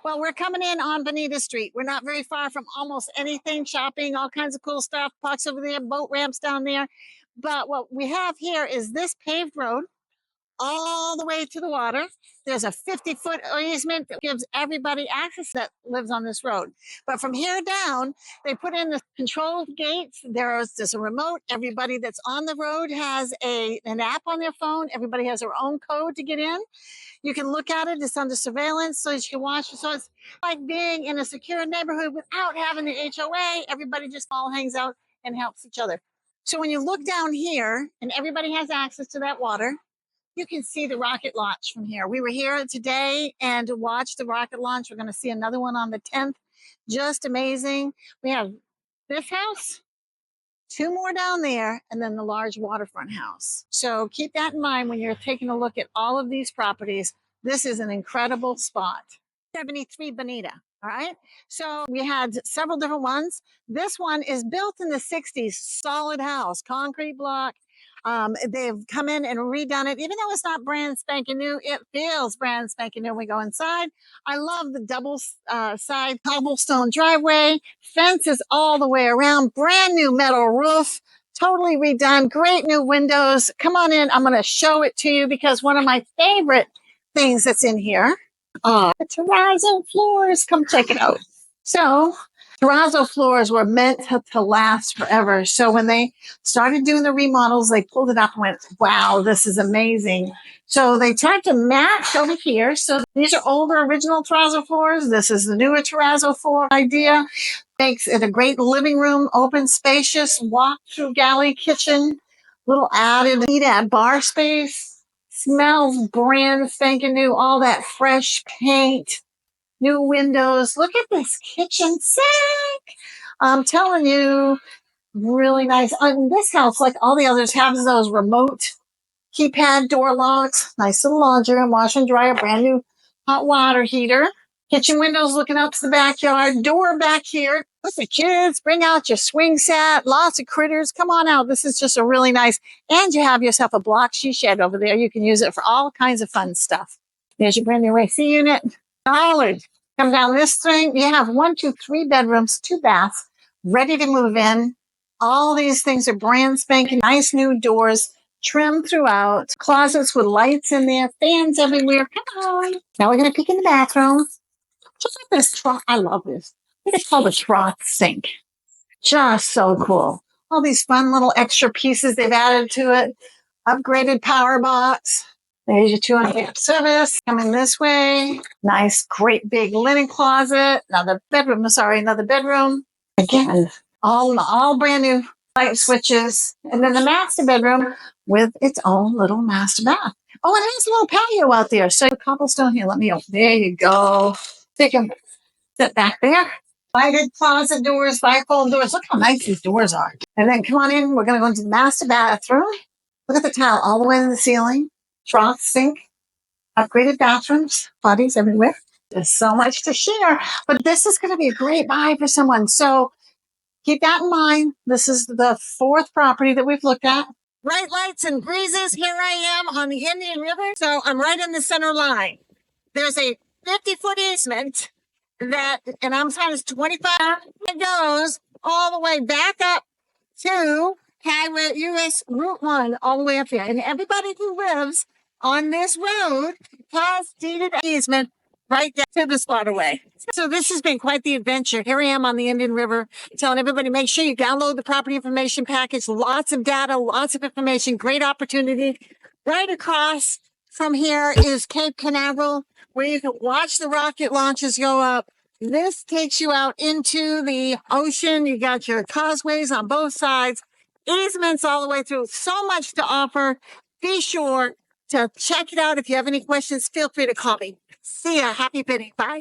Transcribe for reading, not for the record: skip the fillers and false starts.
Well, we're coming in on Bonita Street. We're not very far from almost anything, shopping, all kinds of cool stuff, parks over there, boat ramps down there. But what we have here is this paved road all the way to the water. There's a 50-foot easement that gives everybody access that lives on this road. But from here down, they put in the controlled gates. There's a remote. Everybody that's on the road has an app on their phone. Everybody has their own code to get in. You can look at it. It's under surveillance, so you can watch. So it's like being in a secure neighborhood without having the HOA. Everybody just all hangs out and helps each other. So when you look down here, and everybody has access to that water, you can see the rocket launch from here. We were here today and to watch the rocket launch. We're going to see another one on the 10th. Just amazing. We have this house, two more down there, and then the large waterfront house. So keep that in mind when you're taking a look at all of these properties. This is an incredible spot. 73 Bonita. All right. So we had several different ones. This one is built in the 60s, solid house, concrete block. They've come in and redone it. Even though it's not brand spanking new, it feels brand spanking new when we go inside. I love the double side cobblestone driveway. Fences all the way around. Brand new metal roof. Totally redone. Great new windows. Come on in. I'm going to show it to you because one of my favorite things that's in here are the terrazzo floors. Come check it out. So terrazzo floors were meant to last forever. So when they started doing the remodels, they pulled it up and went, wow, this is amazing. So they tried to match over here. So these are older original terrazzo floors. This is the newer terrazzo floor idea. Makes it a great living room, open, spacious, walk-through galley kitchen, little added bar space. Smells brand spanking new, all that fresh paint. New windows. Look at this kitchen sink. I'm telling you, really nice. This house, like all the others, has those remote keypad door locks. Nice little laundry room, wash and dryer, brand new hot water heater. Kitchen windows looking out to the backyard. Door back here. With the kids, bring out your swing set. Lots of critters. Come on out. This is just a really nice. And you have yourself a block she shed over there. You can use it for all kinds of fun stuff. There's your brand new AC unit. Solid. Come down this thing. You have 1, 2, 3 bedrooms, 2 baths, ready to move in. All these things are brand spanking, nice new doors, trimmed throughout, closets with lights in there, fans everywhere. Come on. Now we're going to peek in the bathroom. Just like this trough. I love this. I think it's called a trough sink. Just so cool. All these fun little extra pieces they've added to it. Upgraded power box. There's your 200-amp service. Coming this way. Nice, great big linen closet. Another bedroom. Again, all brand new light switches. And then the master bedroom with its own little master bath. Oh, and it has a little patio out there. So cobblestone here. Let me open. There you go. Take a sit back there. Lighted closet doors, bifold doors. Look how nice these doors are. And then come on in. We're going to go into the master bathroom. Look at the tile all the way to the ceiling. Trough sink. Upgraded bathrooms. Bodies everywhere. There's so much to share. But this is going to be a great buy for someone. So keep that in mind. This is the 4th property that we've looked at. Bright lights and breezes. Here I am on the Indian River. So I'm right in the center line. There's a 50-foot easement that, and I'm saying it's 25. It goes all the way back up to Highway US Route 1, all the way up there. And everybody who lives on this road has deeded easement right down to this waterway. So this has been quite the adventure. Here I am on the Indian River telling everybody, make sure you download the property information package. Lots of data, lots of information, great opportunity. Right across from here is Cape Canaveral, where you can watch the rocket launches go up. This takes you out into the ocean. You got your causeways on both sides, easements all the way through. So much to offer. Be sure to check it out. If you have any questions, feel free to call me. See ya. Happy bidding. Bye.